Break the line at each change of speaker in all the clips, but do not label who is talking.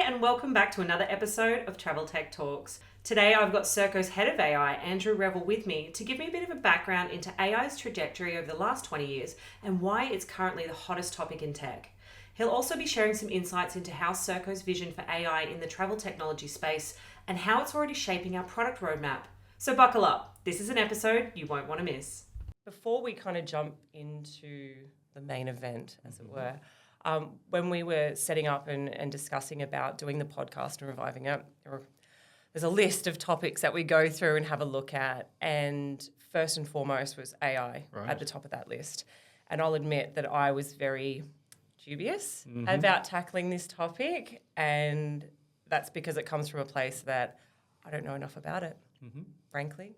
and welcome back to another episode of Travel Tech Talks. Today I've got Serko's head of AI, Andrew Revell, with me to give me a bit of a background into AI's trajectory over the last 20 years and why it's currently the hottest topic in tech. He'll also be sharing some insights into how Serko's vision for AI in the travel technology space and how it's already shaping our product roadmap. So buckle up, this is an episode you won't want to miss. Before we kind of jump into the main event, as it were, when we were setting up and discussing about doing the podcast and reviving it, there's a list of topics that we go through and have a look at. And first and foremost was AI at the top of that list. And I'll admit that I was very dubious about tackling this topic. And that's because it comes from a place that I don't know enough about it, frankly.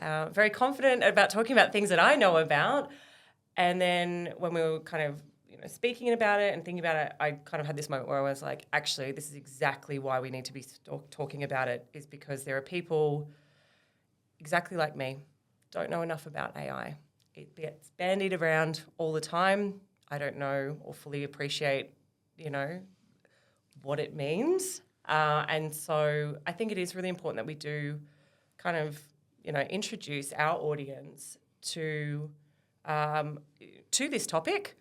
Very confident about talking about things that I know about. And then when we were kind of speaking about it and thinking about it, I kind of had this moment where I was like, actually, this is exactly why we need to be talking about it, is because there are people exactly like me, don't know enough about AI. It gets bandied around all the time. I don't know or fully appreciate, what it means. And so I think it is really important that we do kind of, introduce our audience to this topic.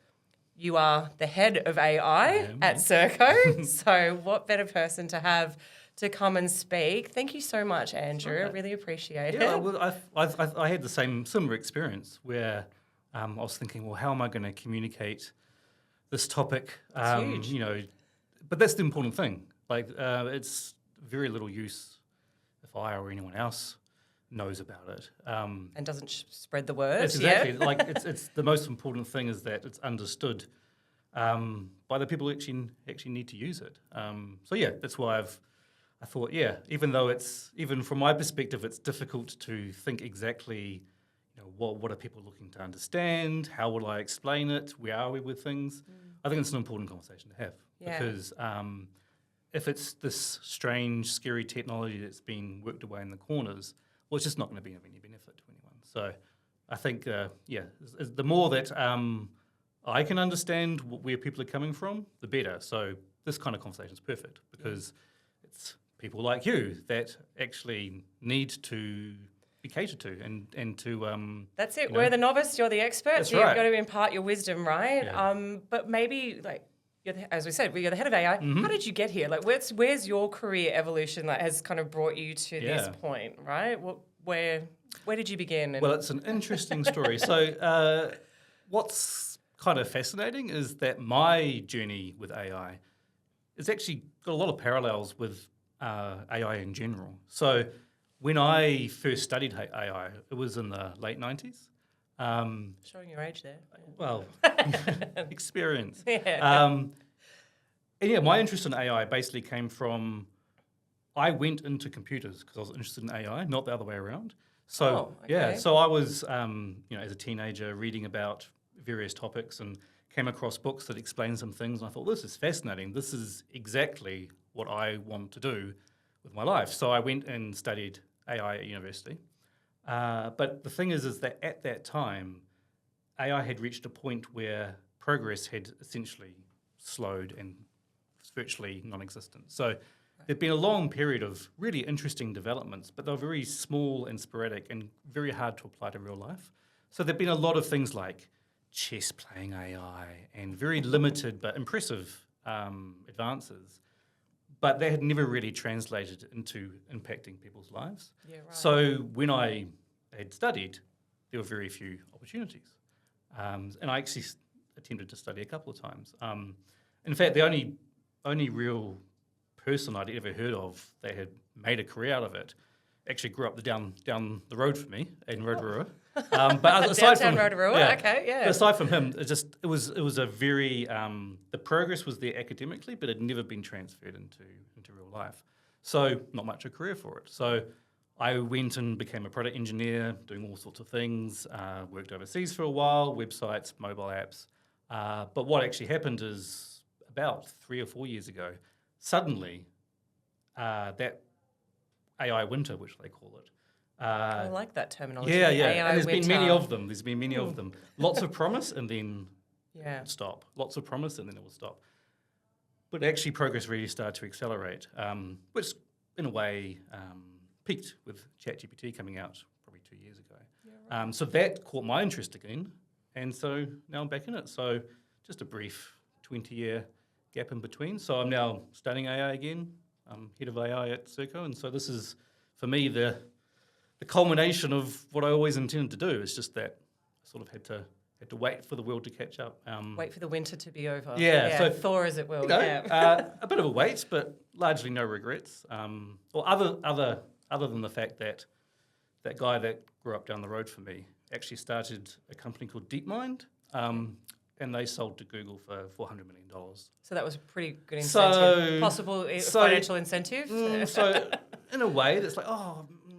You are the head of AI at Serko, so what better person to have to come and speak? Thank you so much, Andrew. I really appreciate it.
Well, I had the similar experience where I was thinking, well, how am I going to communicate this topic?
It's huge.
But that's the important thing. It's very little use if I or anyone else knows about it.
And doesn't spread the word.
That's exactly. It's the most important thing is that it's understood by the people who actually need to use it. That's why I thought, even though even from my perspective, it's difficult to think exactly, what are people looking to understand? How will I explain it? Where are we with things? I think it's an important conversation to have because if it's this strange, scary technology that's being worked away in the corners, well, it's just not going to be of any benefit to anyone. So I think, the more that I can understand where people are coming from, the better. So this kind of conversation is perfect because it's people like you that actually need to be catered to and to...
That's it. We're the novice, you're the expert.
That's
so you've
right.
got to impart your wisdom, right?
Yeah.
But maybe, as we said, you're the head of AI. How did you get here? Where's your career evolution that has kind of brought you to this point, right? Where did you begin?
Well, it's an interesting story. So what's kind of fascinating is that my journey with AI has actually got a lot of parallels with AI in general. So when I first studied AI, it was in the late 90s.
Showing your age there.
Well, experience.
Yeah.
My interest in AI basically came from, I went into computers because I was interested in AI, not the other way around. So, so I was, as a teenager reading about various topics and came across books that explain some things. And I thought, this is fascinating. This is exactly what I want to do with my life. So I went and studied AI at university. But the thing is that at that time, AI had reached a point where progress had essentially slowed and was virtually non-existent. So there'd been a long period of really interesting developments, but they were very small and sporadic and very hard to apply to real life. So there'd been a lot of things like chess playing AI and very limited but impressive advances. But they had never really translated into impacting people's lives. Yeah, right. So when I had studied, there were very few opportunities. And I actually attempted to study a couple of times. In fact, the only real person I'd ever heard of that had made a career out of it actually grew up down the road from me in Rotorua. But aside from
Rotorua,
aside from him, it was a very the progress was there academically, but it had never been transferred into real life. So not much a career for it. So I went and became a product engineer, doing all sorts of things. Worked overseas for a while, websites, mobile apps. But what actually happened is about 3 or 4 years ago, suddenly that AI winter, which they call it.
I like that terminology.
Yeah.
AI
and there's
winter.
been many of them. Lots of promise and then it would stop. Lots of promise and then it will stop. But actually progress really started to accelerate, which in a way peaked with ChatGPT coming out probably 2 years ago. Yeah, right. So that caught my interest again, and so now I'm back in it. So just a brief 20-year gap in between. So I'm now studying AI again. I'm head of AI at Serko, and so this is, for me, the culmination of what I always intended to do. It's just that I sort of had to wait for the world to catch up.
Wait for the winter to be over.
Yeah, so
thaw as it will.
A bit of a wait, but largely no regrets. Or other than the fact that that guy that grew up down the road from me actually started a company called DeepMind, and they sold to Google for $400 million.
So that was a pretty good incentive. Possible financial incentive?
So in a way, that's like,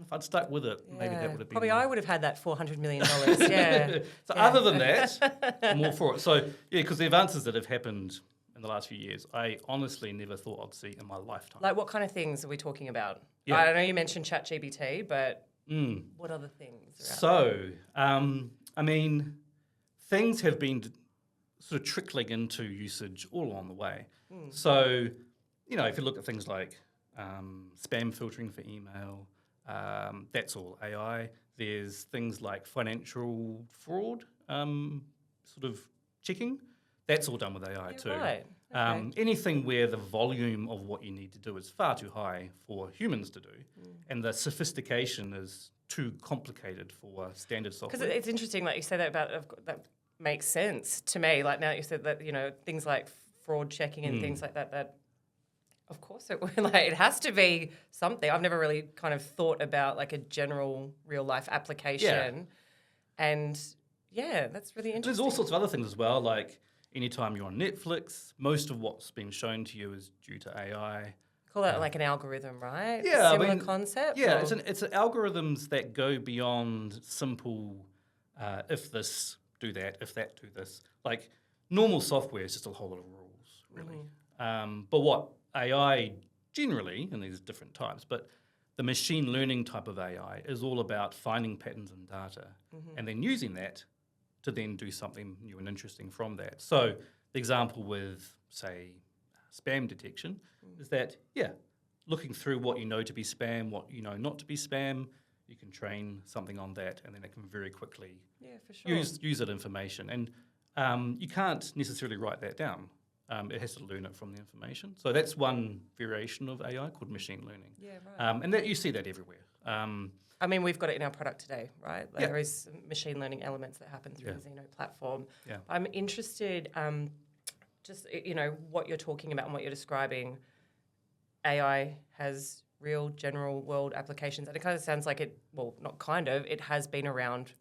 if I'd stuck with it, maybe that would have been...
Probably I would have had that $400 million, yeah.
So other than that, I'm all for it. So, yeah, because the advances that have happened in the last few years, I honestly never thought I'd see in my lifetime.
Like what kind of things are we talking about?
Yeah.
I know you mentioned ChatGPT, but what other things are
So, I mean, things have been sort of trickling into usage all along the way. So, if you look at things like spam filtering for email, that's all AI. There's things like financial fraud sort of checking. That's all done with AI too.
Right. Okay.
Anything where the volume of what you need to do is far too high for humans to do, and the sophistication is too complicated for standard software.
Because it's interesting, like you say that about that makes sense to me. Like now you said that things like fraud checking and things like that. That of course it has to be something. I've never really kind of thought about like a general real life application, and that's really interesting.
There's all sorts of other things as well, like. Anytime you're on Netflix, most of what's been shown to you is due to AI.
Call that like an algorithm, right?
Yeah,
Similar concept?
Yeah, it's algorithms that go beyond simple if this, do that, if that, do this. Like normal software is just a whole lot of rules, really. But what AI generally, and there's different types, but the machine learning type of AI is all about finding patterns in data and then using that to then do something new and interesting from that. So the example with, say, spam detection is that, looking through what you know to be spam, what you know not to be spam, you can train something on that, and then it can very quickly use that information. And you can't necessarily write that down. It has to learn it from the information. So that's one variation of AI called machine learning. Yeah, right. And that you see that everywhere.
I mean, we've got it in our product today, right? Like there is machine learning elements that happen through the Zeno platform. Yeah. I'm interested, just, what you're talking about and what you're describing. AI has real general world applications. And it kind of sounds like it, well, not kind of, it has been around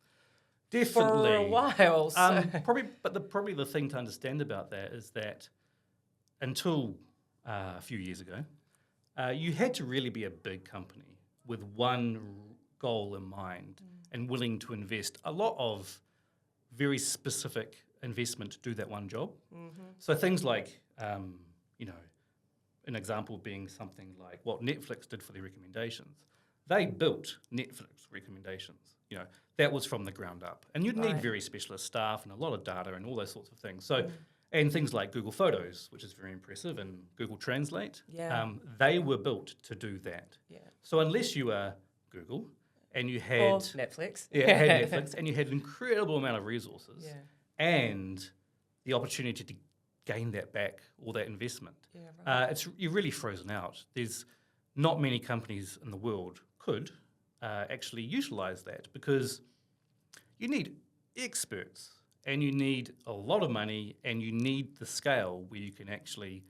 definitely
for a while. So.
Probably the thing to understand about that is that until a few years ago, you had to really be a big company with one goal in mind and willing to invest a lot of very specific investment to do that one job. So things like, an example being something like what Netflix did for their recommendations. They built Netflix recommendations. That was from the ground up. And you'd need very specialist staff and a lot of data and all those sorts of things. So, and things like Google Photos, which is very impressive, and Google Translate, they were built to do that. Yeah. So unless you are Google and you had...
Or Netflix.
Yeah, had Netflix, and you had an incredible amount of resources and the opportunity to gain that back, all that investment. Yeah, right. You're really frozen out. There's not many companies in the world could actually utilise that because you need experts and you need a lot of money and you need the scale where you can actually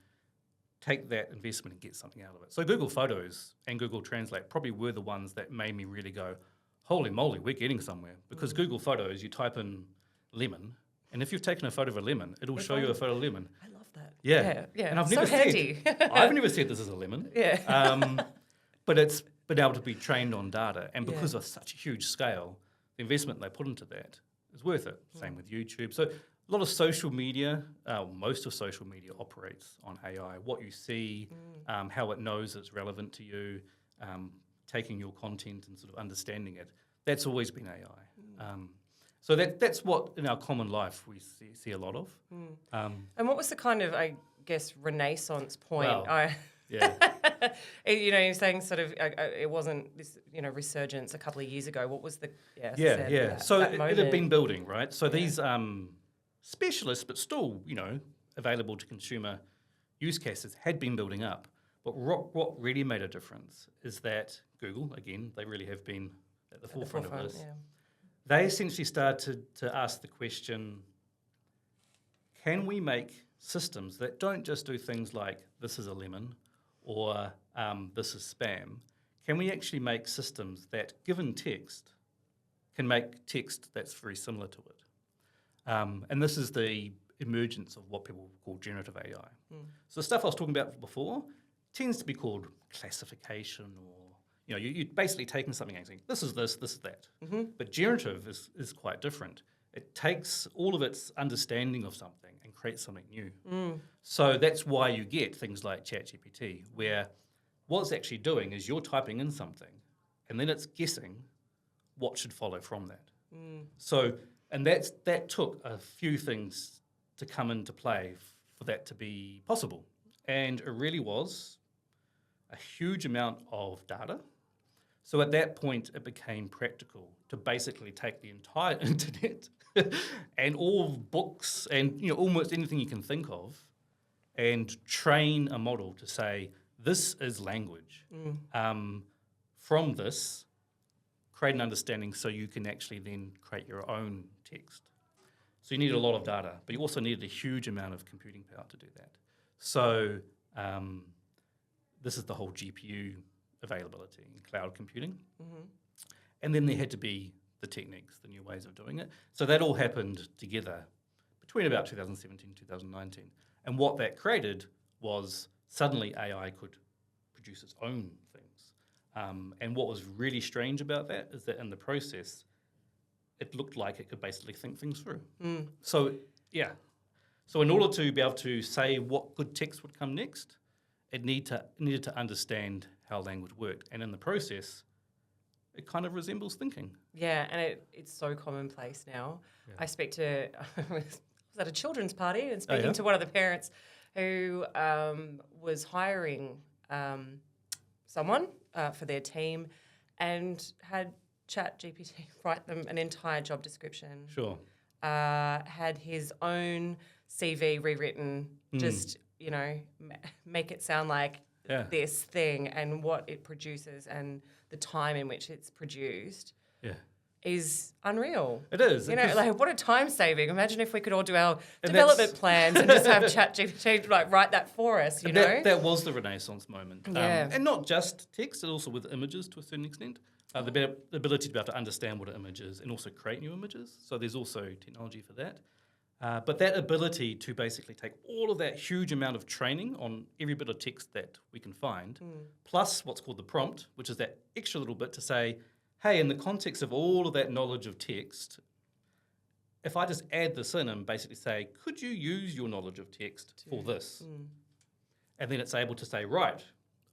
take that investment and get something out of it. So Google Photos and Google Translate probably were the ones that made me really go, holy moly, we're getting somewhere. Because Google Photos, you type in lemon, and if you've taken a photo of a lemon, it'll show you a photo of lemon.
I love that.
Yeah. And I've never said this is a lemon. Yeah. But it's been able to be trained on data. And because of such a huge scale, the investment they put into that is worth it. Same with YouTube. So a lot of social media, most of social media operates on AI. What you see, how it knows it's relevant to you, taking your content and sort of understanding it, that's always been AI. So that's what in our common life we see a lot of.
And what was the kind of, I guess, renaissance point.
Wow. Yeah.
You're saying sort of it wasn't this, resurgence a couple of years ago. What was the
So
that
it had been building, right? So these specialists, but still, available to consumer use cases, had been building up. But what really made a difference is that Google, again, they really have been at the forefront of this. Yeah. They essentially started to ask the question, can we make systems that don't just do things like this is a lemon or this is spam? Can we actually make systems that, given text, can make text that's very similar to it? And this is the emergence of what people call generative AI. So the stuff I was talking about before tends to be called classification, or you're basically taking something and saying, this is this, this is that. But generative is quite different. It takes all of its understanding of something and creates something new. So that's why you get things like ChatGPT, where what it's actually doing is you're typing in something, and then it's guessing what should follow from that. So, and that took a few things to come into play for that to be possible. And it really was a huge amount of data. So at that point, it became practical to basically take the entire internet and all books and almost anything you can think of, and train a model to say, this is language. From this, create an understanding so you can actually then create your own text. So you needed a lot of data, but you also needed a huge amount of computing power to do that. So this is the whole GPU availability in cloud computing. And then there had to be the techniques, the new ways of doing it. So that all happened together between about 2017 and 2019. And what that created was suddenly AI could produce its own things. And what was really strange about that is that in the process, it looked like it could basically think things through. So in order to be able to say what good text would come next, it needed to understand how language worked. And in the process, it kind of resembles thinking.
Yeah, and it's so commonplace now. Yeah. I was at a children's party and speaking to one of the parents who was hiring someone for their team and had ChatGPT write them an entire job description.
Sure.
Had his own CV rewritten, just, make it sound like this thing, and what it produces and the time in which it's produced is unreal.
It is.
What a time saving. Imagine if we could all do our development plans and just have ChatGPT write that for us,
That was the Renaissance moment. And not just text, but also with images to a certain extent. The ability to be able to understand what an image is and also create new images. So there's also technology for that. But that ability to basically take all of that huge amount of training on every bit of text that we can find, plus what's called the prompt, which is that extra little bit to say, hey, in the context of all of that knowledge of text, if I just add this in and basically say, could you use your knowledge of text for this? And then it's able to say, right,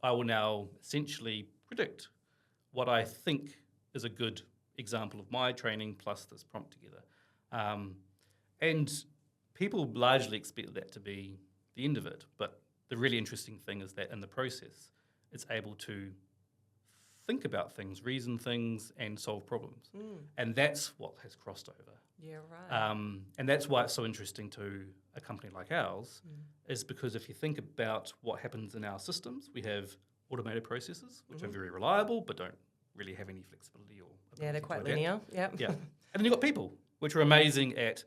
I will now essentially predict what I think is a good example of my training plus this prompt together. And people largely expect that to be the end of it. But the really interesting thing is that in the process, it's able to think about things, reason things, and solve problems. And that's what has crossed over.
Yeah, right.
And that's why it's so interesting to a company like ours, is because if you think about what happens in our systems, we have automated processes, which are very reliable, but don't really have any flexibility or
they're quite linear. Yeah.
And then you've got people, which are amazing at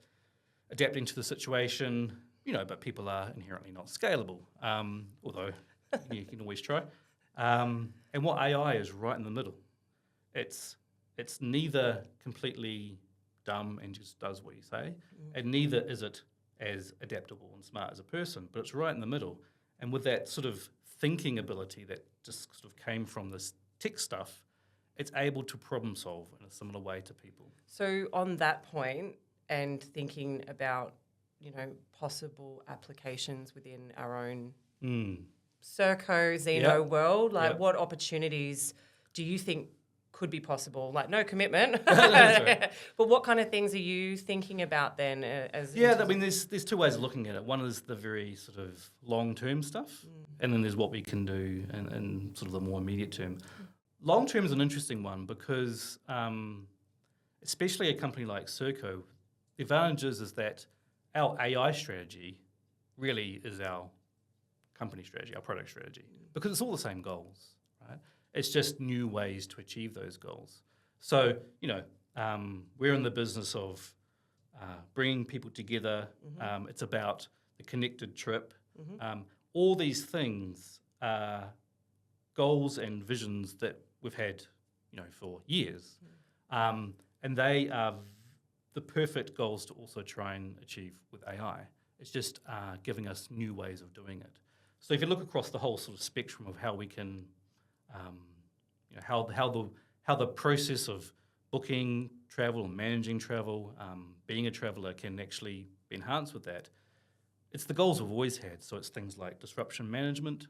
adapting to the situation, but people are inherently not scalable, although you can always try. And what AI is right in the middle. It's neither completely dumb and just does what you say, and neither is it as adaptable and smart as a person, but it's right in the middle. And with that sort of thinking ability that just sort of came from this tech stuff, it's able to problem solve in a similar way to people.
So on that point, and thinking about, possible applications within our own Serko, Zeno world, what opportunities do you think could be possible? Like, no commitment.
Right.
But what kind of things are you thinking about then?
There's two ways of looking at it. One is the very sort of long-term stuff, and then there's what we can do in sort of the more immediate term. Long-term is an interesting one because, especially a company like Serko, the advantage is that our AI strategy really is our company strategy, our product strategy, because it's all the same goals, right? It's just new ways to achieve those goals. So, we're in the business of bringing people together. It's about the connected trip. All these things are goals and visions that we've had, for years. And they are the perfect goals to also try and achieve with AI. It's just giving us new ways of doing it. So if you look across the whole sort of spectrum of how we can, how the process of booking travel and managing travel, being a traveller can actually be enhanced with that. It's the goals we've always had. So it's things like disruption management.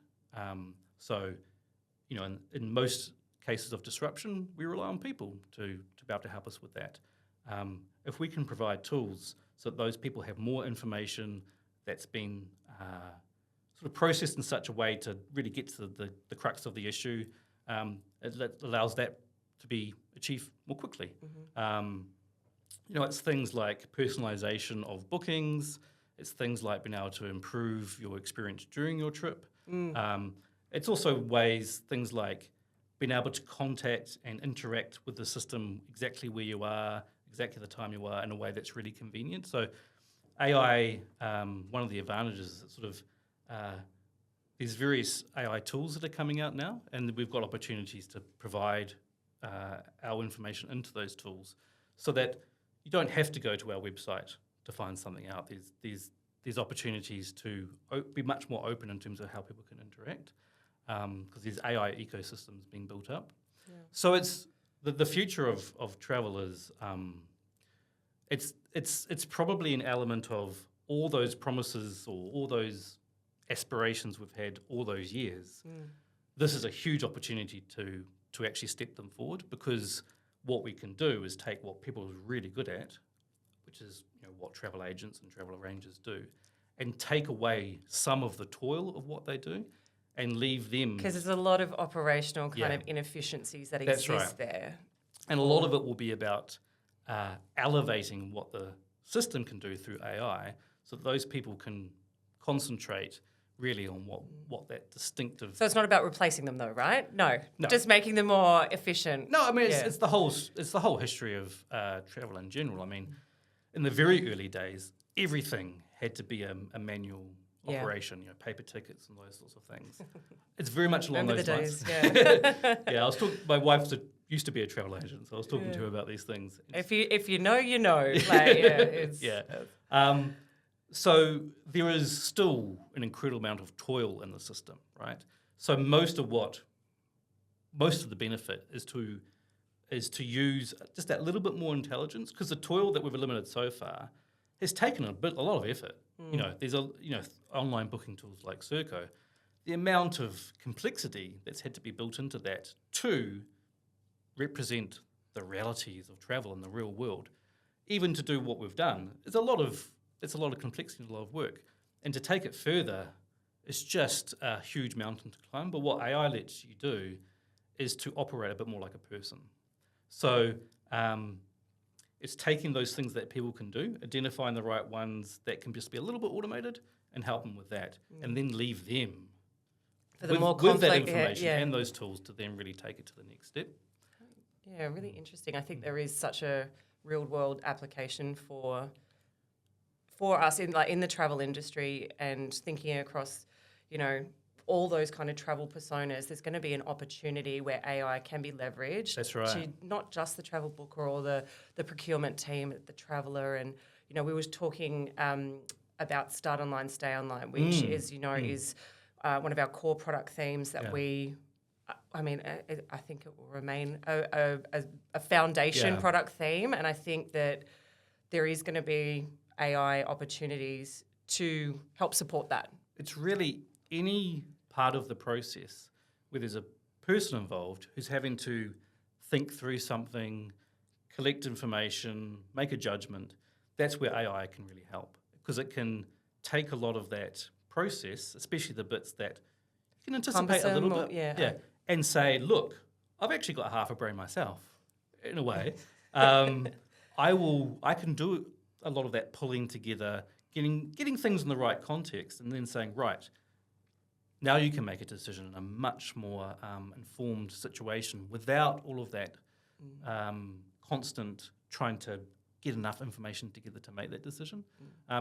In most cases of disruption, we rely on people to be able to help us with that. If we can provide tools so that those people have more information that's been sort of processed in such a way to really get to the crux of the issue, it allows that to be achieved more quickly. It's things like personalisation of bookings. It's things like being able to improve your experience during your trip. It's also things like being able to contact and interact with the system exactly where you are, exactly the time you are, in a way that's really convenient. So AI, one of the advantages is sort of there's various AI tools that are coming out now, and we've got opportunities to provide our information into those tools so that you don't have to go to our website to find something out. There's opportunities to be much more open in terms of how people can interact, because there's AI ecosystems being built up. Yeah. So it's the future of travel is it's probably an element of all those promises or all those aspirations we've had all those years. This is a huge opportunity to actually step them forward, because what we can do is take what people are really good at, which is what travel agents and travel arrangers do, and take away some of the toil of what they do and leave them...
Because there's a lot of operational kind of inefficiencies that exist there.
And a lot of it will be about elevating what the system can do through AI so that those people can concentrate really on what that distinctive...
So it's not about replacing them though, right? No. Just making them more efficient.
No, I mean, it's the whole history of travel in general. I mean, in the very early days, everything had to be a manual operation, paper tickets and those sorts of things. It's very much along those lines. I was talking. My wife used to be a travel agent, so I was talking to her about these things.
If you know, you know.
So there is still an incredible amount of toil in the system, right? So most of the benefit is to use just that little bit more intelligence, because the toil that we've eliminated so far has taken a lot of effort. There's online booking tools like Serko. The amount of complexity that's had to be built into that to represent the realities of travel in the real world, even to do what we've done, it's a lot of complexity and a lot of work. And to take it further, it's just a huge mountain to climb. But what AI lets you do is to operate a bit more like a person. So it's taking those things that people can do, identifying the right ones that can just be a little bit automated, and help them with that, and then leave them with that information and those tools to then really take it to the next step.
Yeah, really interesting. I think there is such a real-world application for us in the travel industry, and thinking across, all those kind of travel personas. There's going to be an opportunity where AI can be leveraged.
That's right.
To not just the travel booker or the procurement team, the traveller. And we were talking about Start Online, Stay Online, which is one of our core product themes that we. I think it will remain a foundation product theme, and I think that there is going to be AI opportunities to help support that.
It's really any part of the process where there's a person involved who's having to think through something, collect information, make a judgment. That's where AI can really help, because it can take a lot of that process, especially the bits that you can anticipate a little bit, and say, look, I've actually got half a brain myself, in a way. I can do a lot of that pulling together, getting things in the right context, and then saying, right, now you can make a decision in a much more informed situation without all of that constant trying to get enough information together to make that decision.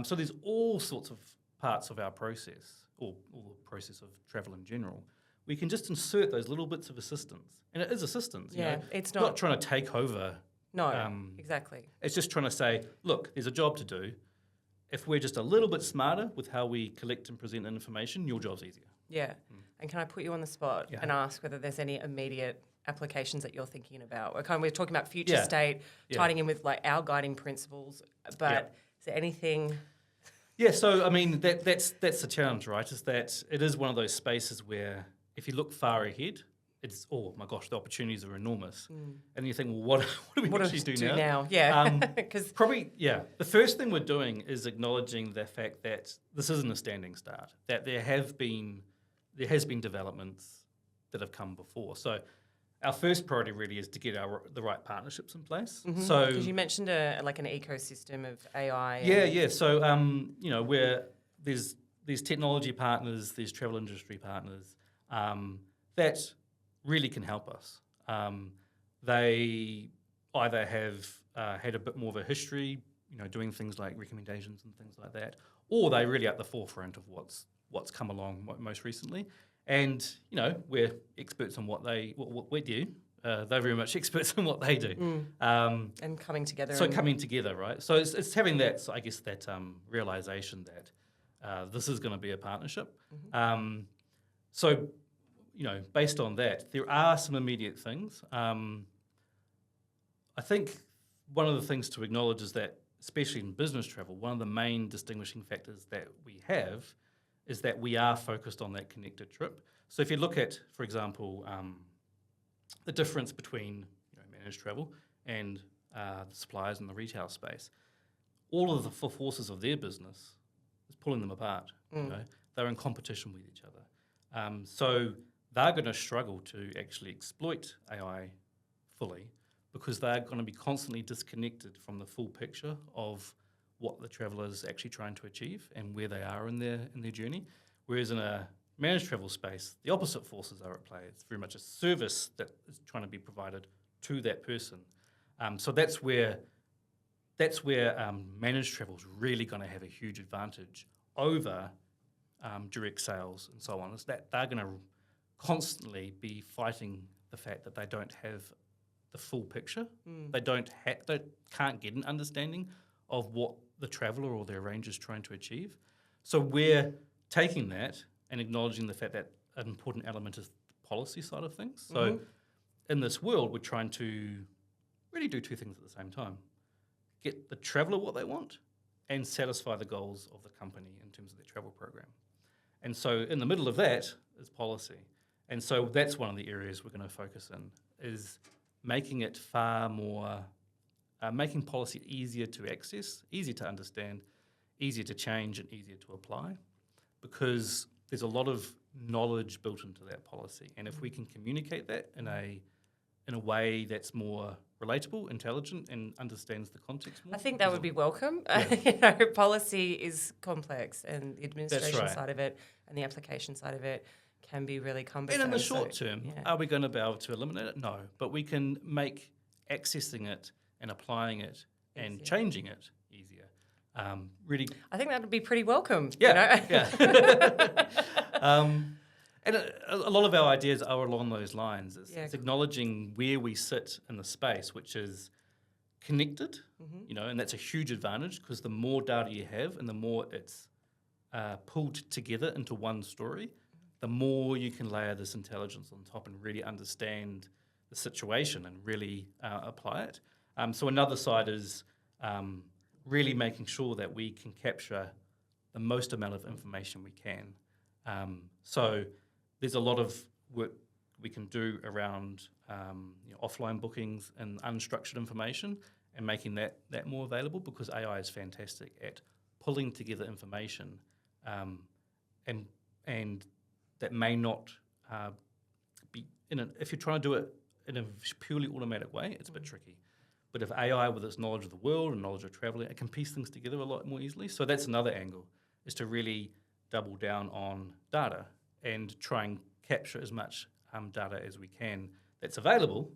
So there's all sorts of parts of our process, or the process of travel in general. We can just insert those little bits of assistance. And it is assistance.
Yeah,
you know?
it's
not trying to take over.
No, exactly.
It's just trying to say, look, there's a job to do. If we're just a little bit smarter with how we collect and present information, your job's easier.
Yeah. And can I put you on the spot and ask whether there's any immediate applications that you're thinking about? We're talking about future state, tying in with like our guiding principles, but is there anything?
Yeah, so I mean that's the challenge, right? Is that it is one of those spaces where if you look far ahead, it's oh my gosh, the opportunities are enormous, and you think, well, what do we actually do now?
Yeah, because
probably the first thing we're doing is acknowledging the fact that this isn't a standing start. That there has been developments that have come before. So our first priority really is to get the right partnerships in place. So
because you mentioned an ecosystem of AI.
Yeah. So where there's technology partners, there's travel industry partners that really can help us. They either have had a bit more of a history, doing things like recommendations and things like that, or they're really at the forefront of what's come along most recently. And we're experts on what we do. They're very much experts on what they do.
And coming together.
So coming together, right? So it's having that, I guess, that realization that this is going to be a partnership. So based on that, there are some immediate things. I think one of the things to acknowledge is that, especially in business travel, one of the main distinguishing factors that we have is that we are focused on that connected trip. So if you look at, for example, the difference between managed travel and the suppliers in the retail space, all of the forces of their business is pulling them apart. They're in competition with each other. So they're going to struggle to actually exploit AI fully because they're going to be constantly disconnected from the full picture of what the traveller is actually trying to achieve and where they are in their journey. Whereas in a managed travel space, the opposite forces are at play. It's very much a service that is trying to be provided to that person. So that's where managed travel is really going to have a huge advantage over direct sales and so on. Is that they're going to constantly be fighting the fact that they don't have the full picture. They can't get an understanding of what the traveller or their range is trying to achieve. So we're taking that and acknowledging the fact that an important element is the policy side of things. So in this world, we're trying to really do two things at the same time. Get the traveller what they want and satisfy the goals of the company in terms of their travel program. And so in the middle of that is policy. And so that's one of the areas we're going to focus in, is making it far more making policy easier to access, easier to understand, easier to change and easier to apply, because there's a lot of knowledge built into that policy. And if we can communicate that in a way that's more relatable, intelligent, and understands the context more.
I think that would be welcome. Policy is complex, and the administration side of it and the application side of it can be really cumbersome.
And in the short term, are we going to be able to eliminate it? No. But we can make accessing it and applying it and changing it easier. Really,
I think that would be pretty welcome.
Yeah. And a lot of our ideas are along those lines. It's acknowledging where we sit in the space, which is connected, and that's a huge advantage because the more data you have and the more it's pulled together into one story, the more you can layer this intelligence on top and really understand the situation and really apply it. So another side is really making sure that we can capture the most amount of information we can. So there's a lot of work we can do around offline bookings and unstructured information and making that more available, because AI is fantastic at pulling together information and that may not be if you're trying to do it in a purely automatic way, it's a bit tricky. But if AI, with its knowledge of the world and knowledge of traveling, it can piece things together a lot more easily. So that's another angle, is to really double down on data and try and capture as much data as we can that's available,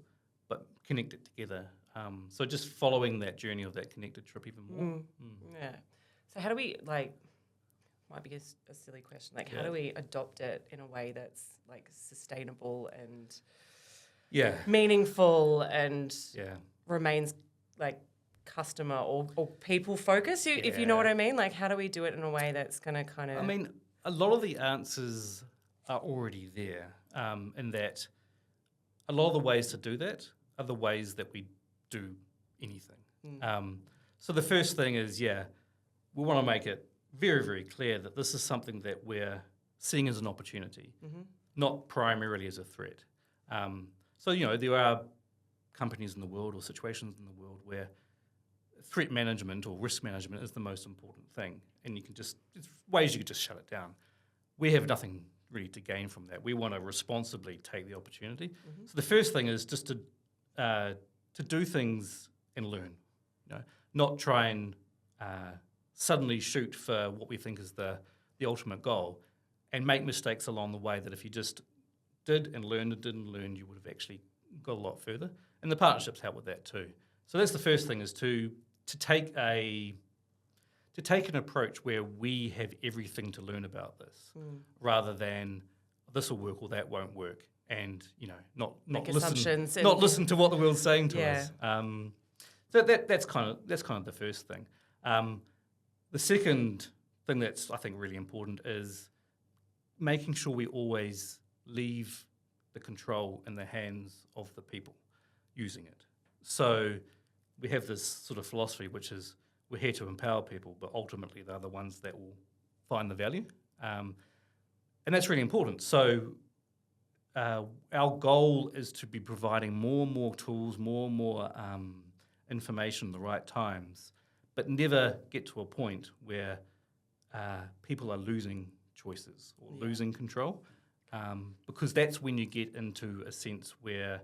but connect it together. So just following that journey of that connected trip even more.
Yeah. So how do we, might be a silly question, how do we adopt it in a way that's sustainable and meaningful and remains customer or people focused, if you know what I mean? How do we do it in a way that's going to kind of...
I mean, a lot of the answers are already there, in that a lot of the ways to do that are the ways that we do anything. So the first thing is, we want to make it very, very clear that this is something that we're seeing as an opportunity, not primarily as a threat. So, there are companies in the world or situations in the world where threat management or risk management is the most important thing, and it's ways you could just shut it down. We have nothing really to gain from that. We want to responsibly take the opportunity. So the first thing is just to do things and learn, not try and suddenly shoot for what we think is the ultimate goal, and make mistakes along the way that if you just did and learned and didn't learn, you would have actually got a lot further. And the partnerships help with that too. So that's the first thing, is to take an approach where we have everything to learn about this, rather than this will work or that won't work, and not listen to what the world's saying to us. So that's kind of the first thing. The second thing that's, I think, really important is making sure we always leave the control in the hands of the people using it. So we have this sort of philosophy, which is we're here to empower people, but ultimately they're the ones that will find the value. And that's really important. So our goal is to be providing more and more tools, more and more information at the right times, but never get to a point where people are losing choices or losing control, because that's when you get into a sense where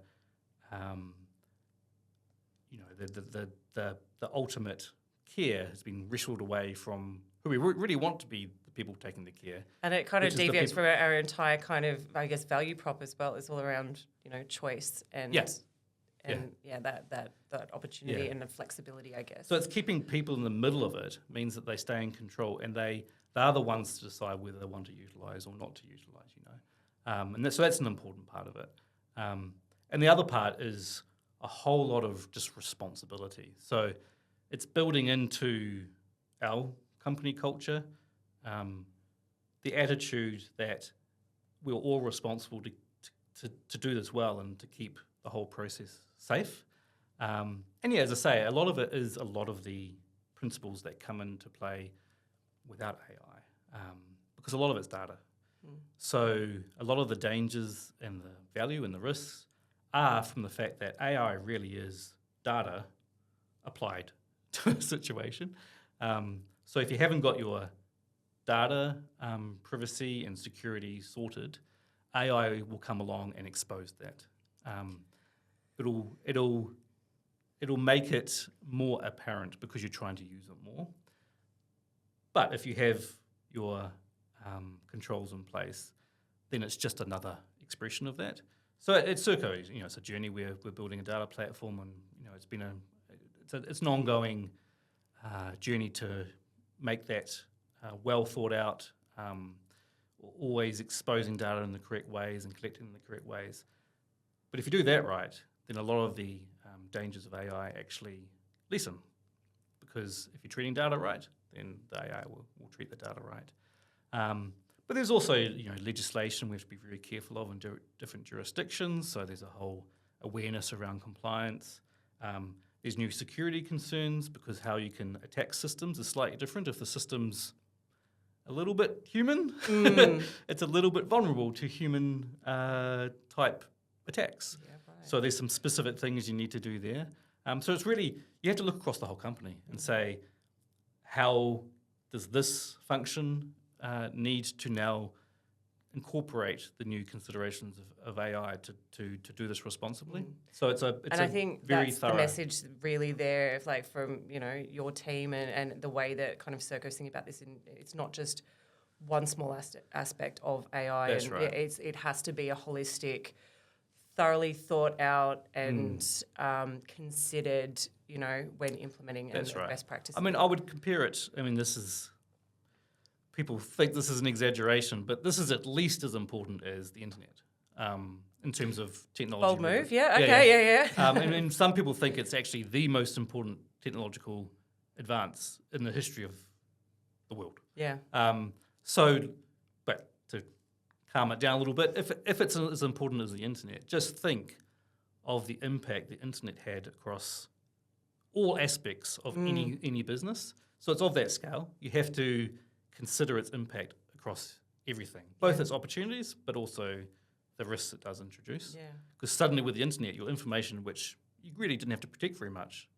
the ultimate care has been wrestled away from who we really want to be, the people taking the care.
And it kind of deviates from our entire kind of, I guess, value prop as well. It's all around, choice and that opportunity and the flexibility, I guess.
So it's keeping people in the middle of it means that they stay in control, and they are the ones to decide whether they want to utilise or not to utilise, so that's an important part of it. And the other part is a whole lot of just responsibility. So it's building into our company culture the attitude that we're all responsible to do this well and to keep the whole process safe. And as I say, a lot of it is a lot of the principles that come into play without AI, because a lot of it's data. So a lot of the dangers and the value and the risks are from the fact that AI really is data applied to a situation. So if you haven't got your data privacy and security sorted, AI will come along and expose that. It'll make it more apparent because you're trying to use it more. But if you have your controls in place, then it's just another expression of that. So at Serko, it's a journey where we're building a data platform, and it's been it's an ongoing journey to make that well thought out, always exposing data in the correct ways and collecting in the correct ways. But if you do that right, then a lot of the dangers of AI actually lessen, because if you're treating data right, then the AI will treat the data right. But there's also legislation we have to be very careful of in different jurisdictions. So there's a whole awareness around compliance. There's new security concerns because how you can attack systems is slightly different. If the system's a little bit human, it's a little bit vulnerable to human type attacks.
Yeah, right.
So there's some specific things you need to do there. So it's really, you have to look across the whole company and say, how does this function need to now incorporate the new considerations of AI to do this responsibly? So
I think
very
that's
thorough.
the message really there, if like from your team and the way that kind of Serko's thinking about this. It's not just one small aspect of AI.
That's
and
right.
It has to be a holistic, thoroughly thought out and considered. When implementing
That's right.
best practices.
I mean, I would compare it. I mean, people think this is an exaggeration, but this is at least as important as the internet in terms of technology.
Bold move, yeah. Okay, yeah.
And some people think it's actually the most important technological advance in the history of the world.
Yeah.
But to calm it down a little bit, if it's as important as the internet, just think of the impact the internet had across all aspects of any business. So it's of that scale. You have to consider its impact across everything, both its opportunities, but also the risks it does introduce.
Yeah.
Because suddenly with the internet, your information, which you really didn't have to protect very much,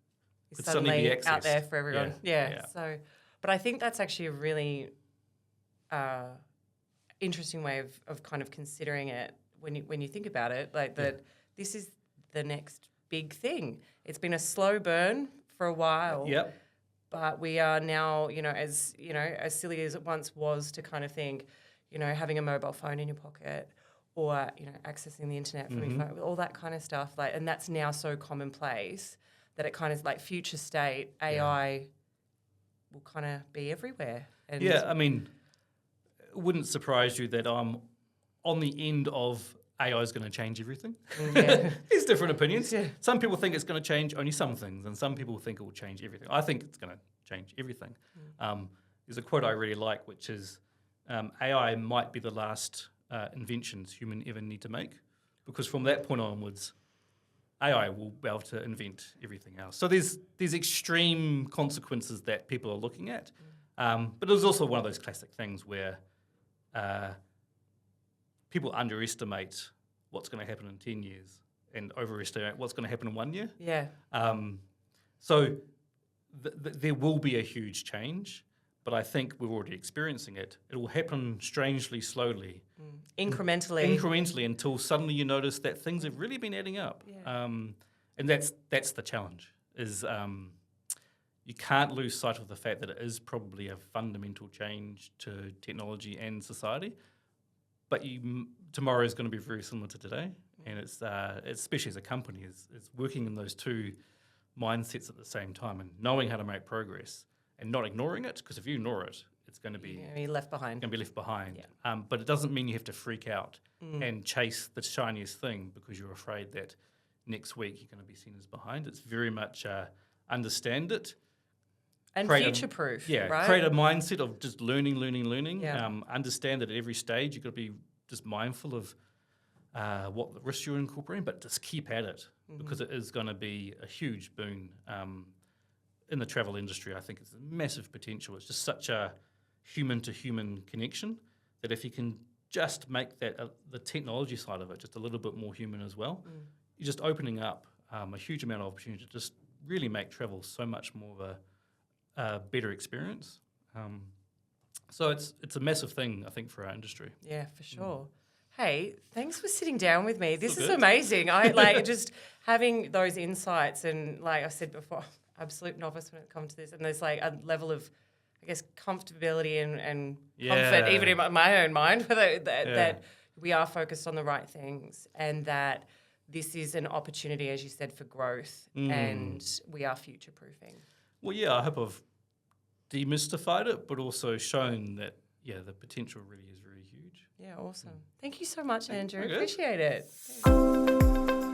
It's
could suddenly be accessed.
out there for everyone.
Yeah.
Yeah. So, but I think that's actually a really interesting way of kind of considering it when you think about it, like that this is the next big thing. It's been a slow burn for a while.
Yep.
But we are now, as silly as it once was to kind of think, having a mobile phone in your pocket or, accessing the internet from your phone, all that kind of stuff. And that's now so commonplace that it kind of like future state AI will kind of be everywhere. And
I mean, it wouldn't surprise you that I'm on the end of AI is going to change everything.
Yeah.
There's different opinions.
Yeah.
Some people think it's going to change only some things, and some people think it will change everything. I think it's going to change everything. There's a quote I really like, which is, AI might be the last inventions human ever need to make, because from that point onwards, AI will be able to invent everything else. So there's extreme consequences that people are looking at. But there's also one of those classic things where people underestimate what's going to happen in 10 years and overestimate what's going to happen in 1 year.
Yeah.
So there will be a huge change, but I think we're already experiencing it. It will happen strangely slowly. Incrementally until suddenly you notice that things have really been adding up.
Yeah.
And that's the challenge, is you can't lose sight of the fact that it is probably a fundamental change to technology and society. But tomorrow is going to be very similar to today, and it's especially as a company, is working in those two mindsets at the same time and knowing how to make progress and not ignoring it, because if you ignore it, it's going to be
You're left behind.
Going to be left behind.
Yeah.
But it doesn't mean you have to freak out and chase the shiniest thing because you're afraid that next week you're going to be seen as behind. It's very much understand it.
And future-proof, right?
Create a mindset of just learning.
Yeah.
Understand that at every stage you've got to be just mindful of what the risks you're incorporating, but just keep at it because it is going to be a huge boon in the travel industry. I think it's a massive potential. It's just such a human-to-human connection that if you can just make that the technology side of it just a little bit more human as well, you're just opening up a huge amount of opportunity to just really make travel so much more of a better experience. So it's a massive thing, I think, for our industry.
Yeah, for sure. Hey, thanks for sitting down with me. This is
good.
amazing. I like just having those insights, and like I said before, absolute novice when it comes to this, and there's like a level of, I guess, comfortability and comfort even in my own mind that we are focused on the right things, and that this is an opportunity, as you said, for growth, and we are future-proofing.
Well, yeah, I hope I've demystified it, but also shown that, the potential really is very huge.
Yeah, awesome. Thank you so much, Andrew.
Okay.
Appreciate it. Thanks.